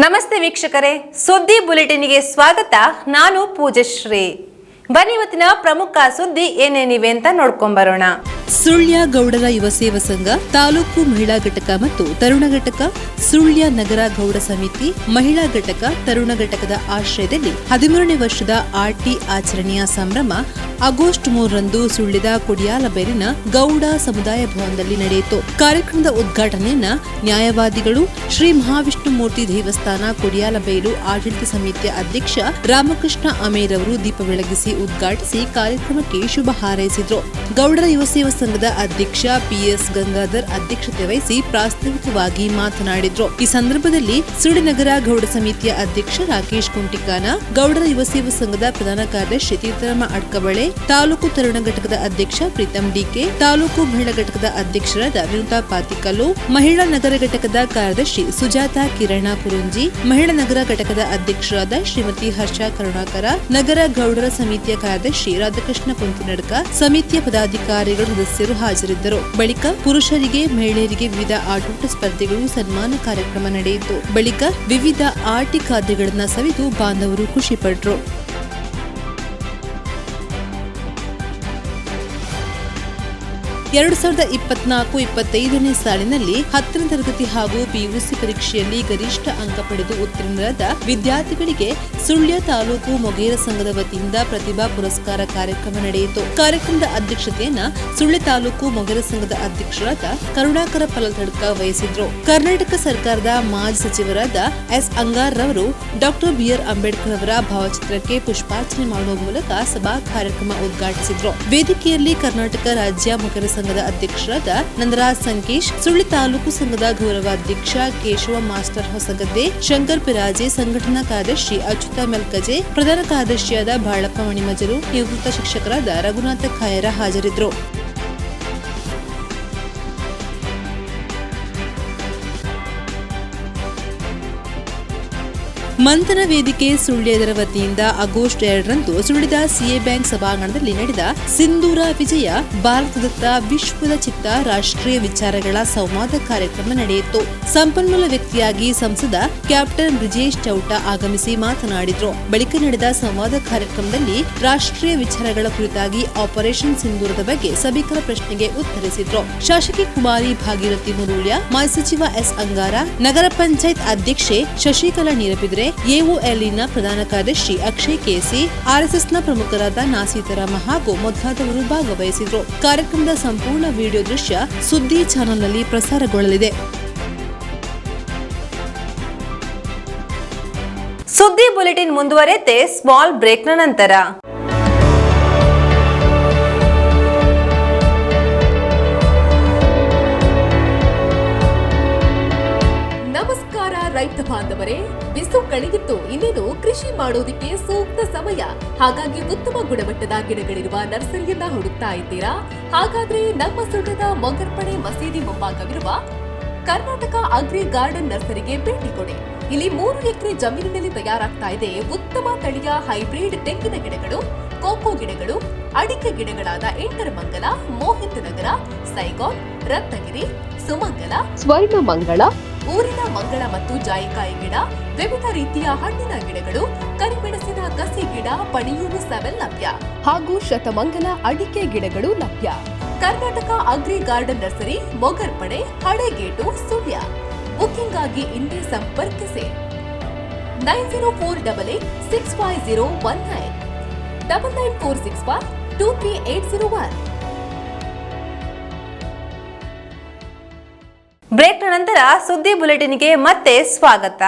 ನಮಸ್ತೆ ವೀಕ್ಷಕರೇ, ಸುದ್ದಿ ಬುಲೆಟಿನ್ಗೆ ಸ್ವಾಗತ. ನಾನು ಪೂಜಶ್ರೀ. ಬನ್ನಿ ಇವತ್ತಿನ ಪ್ರಮುಖ ಸುದ್ದಿ ಏನೇನಿವೆ ಅಂತ ನೋಡ್ಕೊಂಡ್ ಬರೋಣ. ಸುಳ್ಯ ಗೌಡರ ಯುವ ಸೇವಾ ಸಂಘ ತಾಲೂಕು ಮಹಿಳಾ ಘಟಕ ಮತ್ತು ತರುಣ ಘಟಕ, ಸುಳ್ಯ ನಗರ ಗೌಡ ಸಮಿತಿ ಮಹಿಳಾ ಘಟಕ, ತರುಣ ಘಟಕದ ಆಶ್ರಯದಲ್ಲಿ 13ನೇ ವರ್ಷದ ಆರ್ಟಿ ಆಚರಣೆಯ ಸಂಭ್ರಮ ಆಗಸ್ಟ್ 3ರಂದು ಸುಳ್ಯದ ಕೊಡಿಯಾಲಬೇರಿನ ಗೌಡ ಸಮುದಾಯ ಭವನದಲ್ಲಿ ನಡೆಯಿತು. ಕಾರ್ಯಕ್ರಮದ ಉದ್ಘಾಟನೆಯನ್ನ ನ್ಯಾಯವಾದಿಗಳು ಶ್ರೀ ಮಹಾವಿಷ್ಣು ಮೂರ್ತಿ ದೇವಸ್ಥಾನ ಕೊಡಿಯಾಲಬೇರು ಆಡಳಿತ ಸಮಿತಿಯ ಅಧ್ಯಕ್ಷ ರಾಮಕೃಷ್ಣ ಅಮೇರ್ ಅವರು ದೀಪ ಬೆಳಗಿಸಿ ಉದ್ಘಾಟಿಸಿ ಕಾರ್ಯಕ್ರಮಕ್ಕೆ ಶುಭ ಹಾರೈಸಿದ್ರು. ಗೌಡರ ಯುವ ಸೇವಾ ಸಂಘದ ಅಧ್ಯಕ್ಷ PS ಗಂಗಾಧರ್ ಅಧ್ಯಕ್ಷತೆ ವಹಿಸಿ ಪ್ರಾಸ್ತಾವಿಕವಾಗಿ ಮಾತನಾಡಿದ್ರು. ಈ ಸಂದರ್ಭದಲ್ಲಿ ಸುಳ್ಯನಗರ ಗೌಡ ಸಮಿತಿಯ ಅಧ್ಯಕ್ಷ ರಾಕೇಶ್ ಕುಂಟಿಕಾನ, ಗೌಡರ ಯುವ ಸೇವಾ ಸಂಘದ ಪ್ರಧಾನ ಕಾರ್ಯದರ್ಶಿ ತೀರ್ಥರಾಮ ಅಡ್ಕಬಳೆ, ತಾಲೂಕು ತರುಣ ಘಟಕದ ಅಧ್ಯಕ್ಷ ಪ್ರೀತಂ ಡಿಕೆ, ತಾಲೂಕು ಮಹಿಳಾ ಘಟಕದ ಅಧ್ಯಕ್ಷರಾದ ವಿನುತಾ ಪಾತಿಕಲ್ಲು, ಮಹಿಳಾ ನಗರ ಘಟಕದ ಕಾರ್ಯದರ್ಶಿ ಸುಜಾತಾ ಕಿರಣ ಕುರುಂಜಿ, ಮಹಿಳಾ ನಗರ ಘಟಕದ ಅಧ್ಯಕ್ಷರಾದ ಶ್ರೀಮತಿ ಹರ್ಷ ಕರುಣಾಕರ, ನಗರ ಗೌಡರ ಸಮಿತಿಯ ಕಾರ್ಯದರ್ಶಿ ರಾಧಾಕೃಷ್ಣ ಕುಂತಿನಡ್ಕ, ಸಮಿತಿಯ ಪದಾಧಿಕಾರಿಗಳು ಸದಸ್ಯರು ಹಾಜರಿದ್ದರು. ಬಳಿಕ ಪುರುಷರಿಗೆ ಮಹಿಳೆಯರಿಗೆ ವಿವಿಧ ಆಟೋಟ ಸ್ಪರ್ಧೆಗಳು, ಸನ್ಮಾನ ಕಾರ್ಯಕ್ರಮ ನಡೆಯಿತು. ಬಳಿಕ ವಿವಿಧ ಆಟಿ ಖಾದ್ಯಗಳನ್ನು ಸವಿದು ಬಾಂಧವರು ಖುಷಿಪಟ್ಟರು. 2024-25ನೇ ಸಾಲಿನಲ್ಲಿ 10ನೇ ತರಗತಿ ಹಾಗೂ PUC ಪರೀಕ್ಷೆಯಲ್ಲಿ ಗರಿಷ್ಠ ಅಂಕ ಪಡೆದು ಉತ್ತೀರ್ಣರಾದ ವಿದ್ಯಾರ್ಥಿಗಳಿಗೆ ಸುಳ್ಯ ತಾಲೂಕು ಮೊಗೇರ ಸಂಘದ ವತಿಯಿಂದ ಪ್ರತಿಭಾ ಪುರಸ್ಕಾರ ಕಾರ್ಯಕ್ರಮ ನಡೆಯಿತು. ಕಾರ್ಯಕ್ರಮದ ಅಧ್ಯಕ್ಷತೆಯನ್ನ ಸುಳ್ಯ ತಾಲೂಕು ಮೊಗೇರ ಸಂಘದ ಅಧ್ಯಕ್ಷರಾದ ಕರುಣಾಕರ ಪಲತಡ್ಕ ವಹಿಸಿದ್ರು. ಕರ್ನಾಟಕ ಸರ್ಕಾರದ ಮಾಜಿ ಸಚಿವರಾದ S ಅಂಗಾರ್ ರವರು ಡಾ BR ಅಂಬೇಡ್ಕರ್ ಅವರ ಭಾವಚಿತ್ರಕ್ಕೆ ಪುಷ್ಪಾರ್ಚನೆ ಮಾಡುವ ಮೂಲಕ ಸಭಾ ಕಾರ್ಯಕ್ರಮ ಉದ್ಘಾಟಿಸಿದ್ರು. ವೇದಿಕೆಯಲ್ಲಿ ಕರ್ನಾಟಕ ರಾಜ್ಯ ಮೊಗೇರ ಸಂಘದ ಅಧ್ಯಕ್ಷರಾದ ನಂದರಾಜ್ ಸಂಕೇಶ್, ಸುಳ್ಯ ತಾಲೂಕು ಸಂಘದ ಗೌರವಾಧ್ಯಕ್ಷ ಕೇಶವ ಮಾಸ್ಟರ್ ಹೊಸಗದ್ದೆ, ಶಂಕರ್ ಪಿರಾಜೆ, ಸಂಘಟನಾ ಕಾರ್ಯದರ್ಶಿ ಅಚ್ಯುತ ಮೆಲ್ಕಜೆ, ಪ್ರಧಾನ ಕಾರ್ಯದರ್ಶಿಯಾದ ಬಾಳಪ್ಪ ಮಣಿಮಜರು, ನಿವೃತ್ತ ಶಿಕ್ಷಕರಾದ ರಘುನಾಥ ಖಾಯರ ಹಾಜರಿದ್ದರು. ಮಂಥನ ವೇದಿಕೆ ಸುಳ್ಯ ಇದರ ವತಿಯಿಂದ ಆಗಸ್ಟ್ 2ರಂದು ಸುಳ್ಯದ CA ಬ್ಯಾಂಕ್ ಸಭಾಂಗಣದಲ್ಲಿ ನಡೆದ ಸಿಂಧೂರ ವಿಜಯ ಭಾರತದತ್ತ ವಿಶ್ವದ ಚಿತ್ತ ರಾಷ್ಟ್ರೀಯ ವಿಚಾರಗಳ ಸಂವಾದ ಕಾರ್ಯಕ್ರಮ ನಡೆಯಿತು. ಸಂಪನ್ಮೂಲ ವ್ಯಕ್ತಿಯಾಗಿ ಸಂಸದ ಕ್ಯಾಪ್ಟನ್ ಬ್ರಿಜೇಶ್ ಚೌಟ ಆಗಮಿಸಿ ಮಾತನಾಡಿದ್ರು. ಬಳಿಕ ನಡೆದ ಸಂವಾದ ಕಾರ್ಯಕ್ರಮದಲ್ಲಿ ರಾಷ್ಟ್ರೀಯ ವಿಚಾರಗಳ ಕುರಿತಾಗಿ ಆಪರೇಷನ್ ಸಿಂಧೂರದ ಬಗ್ಗೆ ಸಭಿಕರ ಪ್ರಶ್ನೆಗೆ ಉತ್ತರಿಸಿದ್ರು. ಶಾಸಕಿ ಕುಮಾರಿ ಭಾಗೀರಥಿ ಮುರುಳ್ಯ, ಮಾಜಿ ಸಚಿವ S ಅಂಗಾರ, ನಗರ ಪಂಚಾಯತ್ ಅಧ್ಯಕ್ಷೆ ಶಶಿಕಲಾ ನೀರಬಿದ್ರೆ, AOLನ ಪ್ರಧಾನ ಕಾರ್ಯದರ್ಶಿ ಅಕ್ಷಯ್ ಕೆಸಿ, RSSನ ಪ್ರಮುಖರಾದ ನಾಸೀತರಾಮ ಹಾಗೂ ಮೊದಲಾದವರು ಭಾಗವಹಿಸಿದ್ರು. ಕಾರ್ಯಕ್ರಮದ ಸಂಪೂರ್ಣ ವಿಡಿಯೋ ದೃಶ್ಯ ಸುದ್ದಿ ಚಾನೆಲ್ನಲ್ಲಿ ಪ್ರಸಾರಗೊಳ್ಳಲಿದೆ. ಸುದ್ದಿ ಬುಲೆಟಿನ್ ಮುಂದುವರೆಯುತ್ತೆ ಸ್ಮಾಲ್ ಬ್ರೇಕ್ನ ನಂತರ. ರೈತ ಬಾಂಧವರೇ, ಬಿಸಿಲು ಕಳೆದಿತ್ತು, ಇನ್ನೇನು ಕೃಷಿ ಮಾಡೋದಿಕ್ಕೆ ಸೂಕ್ತ ಸಮಯ. ಹಾಗಾಗಿ ಉತ್ತಮ ಗುಣಮಟ್ಟದ ಗಿಡಗಳಿರುವ ನರ್ಸರಿಯನ್ನ ಹುಡುಕ್ತಾ ಇದ್ದೀರಾ? ಹಾಗಾದ್ರೆ ನಮ್ಮ ಸುಳ್ಯದ ಮೊಗರ್ಪಣೆ ಮಸೀದಿ ಮುಂಭಾಗವಿರುವ ಕರ್ನಾಟಕ ಅಗ್ರಿ ಗಾರ್ಡನ್ ನರ್ಸರಿಗೆ ಭೇಟಿ ಕೊಡಿ. ಇಲ್ಲಿ 3 ಎಕರೆ ಜಮೀನಿನಲ್ಲಿ ತಯಾರಾಗ್ತಾ ಇದೆ ಉತ್ತಮ ತಳಿಯ ಹೈಬ್ರಿಡ್ ತೆಂಗಿನ ಗಿಡಗಳು, ಕೋಕೋ ಗಿಡಗಳು, ಅಡಿಕೆ ಗಿಡಗಳಾದ ಎಂಟರಮಂಗಲ, ಮೋಹಿತ್ ನಗರ, ಸೈಗಾನ್, ರತ್ನಗಿರಿ, ಸುಮಂಗಲ, ಸ್ವರ್ಣ ಮಂಗಳ, ಊರಿನ ಮಂಗಳ ಮತ್ತು ಜಾಯಿಕಾಯಿ ಗಿಡ, ವಿವಿಧ ರೀತಿಯ ಹಣ್ಣಿನ ಗಿಡಗಳು, ಕರಿಮೆಣಸಿನ ಕಸಿ ಗಿಡ, ಪಣಿಯೂರು 7 ಲಭ್ಯ ಹಾಗೂ ಶತಮಂಗಲ ಅಡಿಕೆ ಗಿಡಗಳು ಲಭ್ಯ. Karnataka agri garden nursery, Mogarpane, Halegate, Sullia. Booking ಆಗಿ ಇಂದೇ ಸಂಪರ್ಕಿಸಿ 9048865019 9946523801. ಬ್ರೇಕ್ನ ನಂತರ ಸುದ್ದಿ ಬುಲೆಟಿನ್ಗೆ ಮತ್ತೆ ಸ್ವಾಗತ.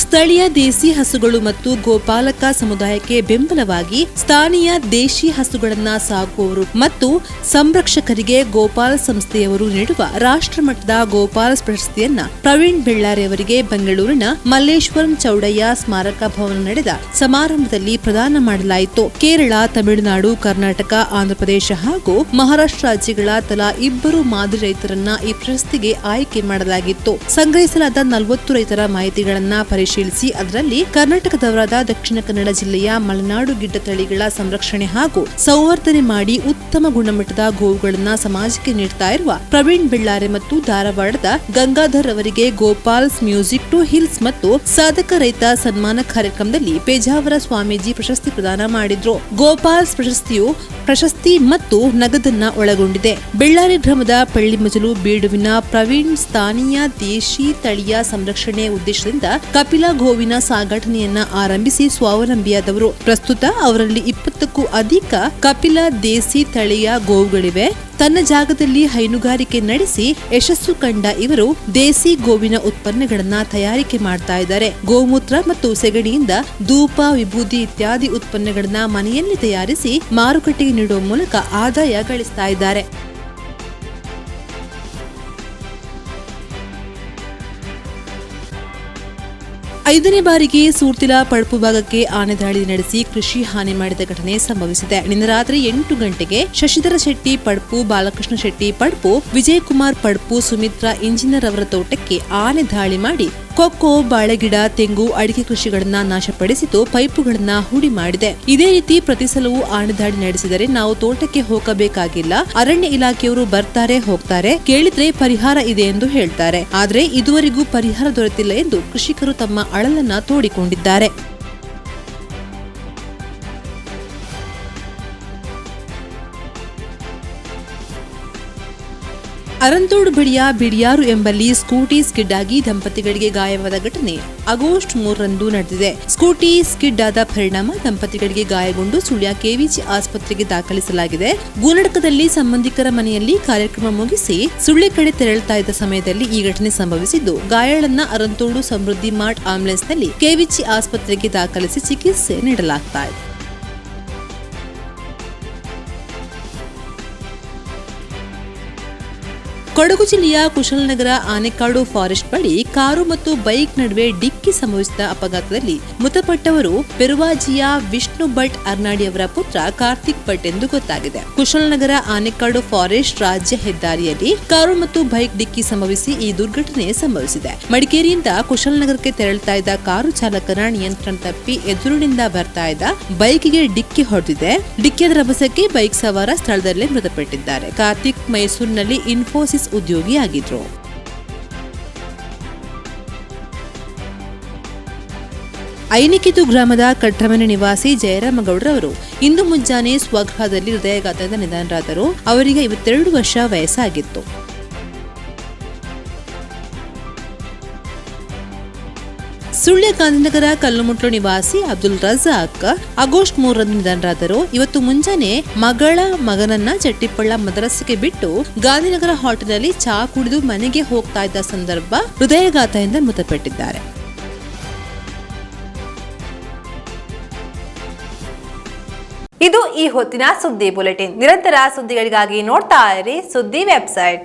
ಸ್ಥಳೀಯ ದೇಸಿ ಹಸುಗಳು ಮತ್ತು ಗೋಪಾಲಕ ಸಮುದಾಯಕ್ಕೆ ಬೆಂಬಲವಾಗಿ ಸ್ಥಾನೀಯ ದೇಶಿ ಹಸುಗಳನ್ನ ಸಾಕುವವರು ಮತ್ತು ಸಂರಕ್ಷಕರಿಗೆ ಗೋಪಾಲ ಸಂಸ್ಥೆಯವರು ನೀಡುವ ರಾಷ್ಟ್ರಮಟ್ಟದ ಗೋಪಾಲ ಪ್ರಶಸ್ತಿಯನ್ನ ಪ್ರವೀಣ್ ಬೆಳ್ಳಾರಿ ಅವರಿಗೆ ಬೆಂಗಳೂರಿನ ಮಲ್ಲೇಶ್ವರಂ ಚೌಡಯ್ಯ ಸ್ಮಾರಕ ಭವನ ನಡೆದ ಸಮಾರಂಭದಲ್ಲಿ ಪ್ರದಾನ ಮಾಡಲಾಯಿತು. ಕೇರಳ, ತಮಿಳುನಾಡು, ಕರ್ನಾಟಕ, ಆಂಧ್ರಪ್ರದೇಶ ಹಾಗೂ ಮಹಾರಾಷ್ಟ್ರ ರಾಜ್ಯಗಳ ತಲಾ 2 ಮಾದರಿ ರೈತರನ್ನ ಈ ಪ್ರಶಸ್ತಿಗೆ ಆಯ್ಕೆ ಮಾಡಲಾಗಿತ್ತು. ಸಂಗ್ರಹಿಸಲಾದ 40 ರೈತರ ಮಾಹಿತಿಗಳನ್ನ ಪರಿಶೀಲಿಸಿ ಪರಿಶೀಲಿಸಿ ಅದರಲ್ಲಿ ಕರ್ನಾಟಕದವರಾದ ದಕ್ಷಿಣ ಕನ್ನಡ ಜಿಲ್ಲೆಯ ಮಲೆನಾಡು ಗಿಡ್ಡ ತಳಿಗಳ ಸಂರಕ್ಷಣೆ ಹಾಗೂ ಸಂವರ್ಧನೆ ಮಾಡಿ ಉತ್ತಮ ಗುಣಮಟ್ಟದ ಗೋವುಗಳನ್ನ ಸಮಾಜಕ್ಕೆ ನೀಡ್ತಾ ಇರುವ ಪ್ರವೀಣ್ ಬೆಳ್ಳಾರೆ ಮತ್ತು ಧಾರವಾಡದ ಗಂಗಾಧರ್ ಅವರಿಗೆ ಗೋಪಾಲ್ಸ್ ಮ್ಯೂಸಿಕ್ ಟು ಹಿಲ್ಸ್ ಮತ್ತು ಸಾಧಕ ರೈತ ಸನ್ಮಾನ ಕಾರ್ಯಕ್ರಮದಲ್ಲಿ ಪೇಜಾವರ ಸ್ವಾಮೀಜಿ ಪ್ರಶಸ್ತಿ ಪ್ರದಾನ ಮಾಡಿದ್ರು. ಗೋಪಾಲ್ಸ್ ಪ್ರಶಸ್ತಿ ಮತ್ತು ನಗದನ್ನ ಒಳಗೊಂಡಿದೆ. ಬೆಳ್ಳಾರಿ ಗ್ರಾಮದ ಪಳ್ಳಿಮಜಲು ಬೀಡುವಿನ ಪ್ರವೀಣ್ ಸ್ಥಾನೀಯ ದೇಶಿ ತಳಿಯ ಸಂರಕ್ಷಣೆ ಉದ್ದೇಶದಿಂದ ಕಪಿಲ ಗೋವಿನ ಸಾಗಾಟನೆಯನ್ನ ಆರಂಭಿಸಿ ಸ್ವಾವಲಂಬಿಯಾದವರು. ಪ್ರಸ್ತುತ ಅವರಲ್ಲಿ 20ಕ್ಕೂ ಅಧಿಕ ಕಪಿಲ ದೇಸಿ ತಳಿಯ ಗೋವುಗಳಿವೆ. ತನ್ನ ಜಾಗದಲ್ಲಿ ಹೈನುಗಾರಿಕೆ ನಡೆಸಿ ಯಶಸ್ಸು ಕಂಡ ಇವರು ದೇಸಿ ಗೋವಿನ ಉತ್ಪನ್ನಗಳನ್ನ ತಯಾರಿಕೆ ಮಾಡ್ತಾ ಇದ್ದಾರೆ. ಗೋಮೂತ್ರ ಮತ್ತು ಸೆಗಣಿಯಿಂದ ಧೂಪ, ವಿಭೂತಿ ಇತ್ಯಾದಿ ಉತ್ಪನ್ನಗಳನ್ನ ಮನೆಯಲ್ಲಿ ತಯಾರಿಸಿ ಮಾರುಕಟ್ಟೆಗೆ ನೀಡುವ ಮೂಲಕ ಆದಾಯ ಗಳಿಸ್ತಾ ಇದ್ದಾರೆ. ಐದನೇ ಬಾರಿಗೆ ಸೂರ್ತಿಲ ಪಡಪು ಭಾಗಕ್ಕೆ ಆನೆ ದಾಳಿ ನಡೆಸಿ ಕೃಷಿ ಹಾನಿ ಮಾಡಿದ ಘಟನೆ ಸಂಭವಿಸಿದೆ. ನಿನ್ನೆ ರಾತ್ರಿ 8 ಗಂಟೆಗೆ ಶಶಿಧರ ಶೆಟ್ಟಿ ಪಡಪು, ಬಾಲಕೃಷ್ಣ ಶೆಟ್ಟಿ ಪಡಪು, ವಿಜಯಕುಮಾರ್ ಪಡಪು, ಸುಮಿತ್ರಾ ಇಂಜಿನಿಯರ್ ಅವರ ತೋಟಕ್ಕೆ ಆನೆ ದಾಳಿ ಮಾಡಿ ಕೊಕ್ಕೋ, ಬಾಳೆಗಿಡ, ತೆಂಗು, ಅಡಿಕೆ ಕೃಷಿಗಳನ್ನ ನಾಶಪಡಿಸಿತು, ಪೈಪುಗಳನ್ನ ಹುಡಿ ಮಾಡಿದೆ. ಇದೇ ರೀತಿ ಪ್ರತಿ ಸಲವೂ ಆನೆ ದಾಳಿ ನಡೆಸಿದರೆ ನಾವು ತೋಟಕ್ಕೆ ಹೋಗಬೇಕಾಗಿಲ್ಲ, ಅರಣ್ಯ ಇಲಾಖೆಯವರು ಬರ್ತಾರೆ ಹೋಗ್ತಾರೆ, ಕೇಳಿದ್ರೆ ಪರಿಹಾರ ಇದೆ ಎಂದು ಹೇಳ್ತಾರೆ. ಆದ್ರೆ ಇದುವರೆಗೂ ಪರಿಹಾರ ದೊರೆತಿಲ್ಲ ಎಂದು ಕೃಷಿಕರು ತಮ್ಮ ಅಳಲನ್ನ ತೋಡಿಕೊಂಡಿದ್ದಾರೆ. ಅರಂತೋಡು ಬಳಿಯ ಬಿಡಿಯಾರು ಎಂಬಲ್ಲಿ ಸ್ಕೂಟಿ ಸ್ಕಿಡ್ ಆಗಿ ದಂಪತಿಗಳಿಗೆ ಗಾಯವಾದ ಘಟನೆ ಆಗಸ್ಟ್ 3ರಂದು ನಡೆದಿದೆ. ಸ್ಕೂಟಿ ಸ್ಕಿಡ್ ಆದ ಪರಿಣಾಮ ದಂಪತಿಗಳಿಗೆ ಗಾಯಗೊಂಡು ಸುಳ್ಯ ಕೆವಿಜಿ ಆಸ್ಪತ್ರೆಗೆ ದಾಖಲಿಸಲಾಗಿದೆ. ಗೂನಡಕದಲ್ಲಿ ಸಂಬಂಧಿಕರ ಮನೆಯಲ್ಲಿ ಕಾರ್ಯಕ್ರಮ ಮುಗಿಸಿ ಸುಳ್ಯ ಕಡೆ ತೆರಳುತ್ತಾ ಇದ್ದ ಸಮಯದಲ್ಲಿ ಈ ಘಟನೆ ಸಂಭವಿಸಿದ್ದು, ಗಾಯಾಳನ್ನ ಅರಂತೋಡು ಸಮೃದ್ಧಿ ಮಾರ್ಟ್ ಆಂಬ್ಯುಲೆನ್ಸ್ನಲ್ಲಿ ಕೆವಿಜಿ ಆಸ್ಪತ್ರೆಗೆ ದಾಖಲಿಸಿ ಚಿಕಿತ್ಸೆ ನೀಡಲಾಗ್ತಾ ಇದೆ. ಕೊಡಗು ಜಿಲ್ಲೆಯ ಕುಶಲನಗರ ಆನೆಕಾಡು ಫಾರೆಸ್ಟ್ ಬಳಿ ಕಾರು ಮತ್ತು ಬೈಕ್ ನಡುವೆ ಡಿಕ್ಕಿ ಸಂಭವಿಸಿದ ಅಪಘಾತದಲ್ಲಿ ಮೃತಪಟ್ಟವರು ಪೆರುವಾಜಿಯ ವಿಷ್ಣು ಭಟ್ ಅರ್ನಾಡಿ ಅವರ ಪುತ್ರ ಕಾರ್ತಿಕ್ ಭಟ್ ಎಂದು ಗೊತ್ತಾಗಿದೆ. ಕುಶಲನಗರ ಆನೆಕಾಡು ಫಾರೆಸ್ಟ್ ರಾಜ್ಯ ಹೆದ್ದಾರಿಯಲ್ಲಿ ಕಾರು ಮತ್ತು ಬೈಕ್ ಡಿಕ್ಕಿ ಸಂಭವಿಸಿ ಈ ದುರ್ಘಟನೆ ಸಂಭವಿಸಿದೆ. ಮಡಿಕೇರಿಯಿಂದ ಕುಶಲನಗರಕ್ಕೆ ತೆರಳುತ್ತಾ ಇದ್ದ ಕಾರು ಚಾಲಕನ ನಿಯಂತ್ರಣ ತಪ್ಪಿ ಎದುರಿನಿಂದ ಬರ್ತಾ ಇದ್ದ ಬೈಕ್ಗೆ ಡಿಕ್ಕಿ ಹೊಡೆದಿದೆ. ಡಿಕ್ಕಿಯ ರಭಸಕ್ಕೆ ಬೈಕ್ ಸವಾರ ಸ್ಥಳದಲ್ಲೇ ಮೃತಪಟ್ಟಿದ್ದಾರೆ. ಕಾರ್ತಿಕ್ ಮೈಸೂರಿನಲ್ಲಿ ಇನ್ಫೋಸಿಸ್ ಉದ್ಯೋಗಿಯಾಗಿದ್ರು. ಐನಿಕಿತು ಗ್ರಾಮದ ಕಟ್ರಮನೆ ನಿವಾಸಿ ಜಯರಾಮಗೌಡರವರು ಇಂದು ಮುಂಜಾನೆ ಸ್ವಗೃಹದಲ್ಲಿ ಹೃದಯಾಘಾತದಿಂದ ನಿಧನರಾದರು. ಅವರಿಗೆ 52 ವರ್ಷ ವಯಸ್ಸಾಗಿತ್ತು. ಸುಳ್ಯ ಗಾಂಧಿನಗರ ಕಲ್ಲುಮುಟ್ಲು ನಿವಾಸಿ ಅಬ್ದುಲ್ ರಜಾಕ್ ಆಗಸ್ಟ್ 3ರಂದು ನಿಧನರಾದರು. ಇವತ್ತು ಮುಂಜಾನೆ ಮಗನನ್ನ ಚಟ್ಟಿಪಳ್ಳ ಮದರಸೆಗೆ ಬಿಟ್ಟು ಗಾಂಧಿನಗರ ಹೋಟೆಲ್ನಲ್ಲಿ ಚಹಾ ಕುಡಿದು ಮನೆಗೆ ಹೋಗ್ತಾ ಇದ್ದ ಸಂದರ್ಭ ಹೃದಯಾಘಾತದಿಂದ ಮೃತಪಟ್ಟಿದ್ದಾರೆ. ಇದು ಈ ಹೊತ್ತಿನ ಸುದ್ದಿ ಬುಲೆಟಿನ್. ನಿರಂತರ ಸುದ್ದಿಗಳಿಗಾಗಿ ನೋಡ್ತಾ ಇರಿ ಸುದ್ದಿ ವೆಬ್ಸೈಟ್.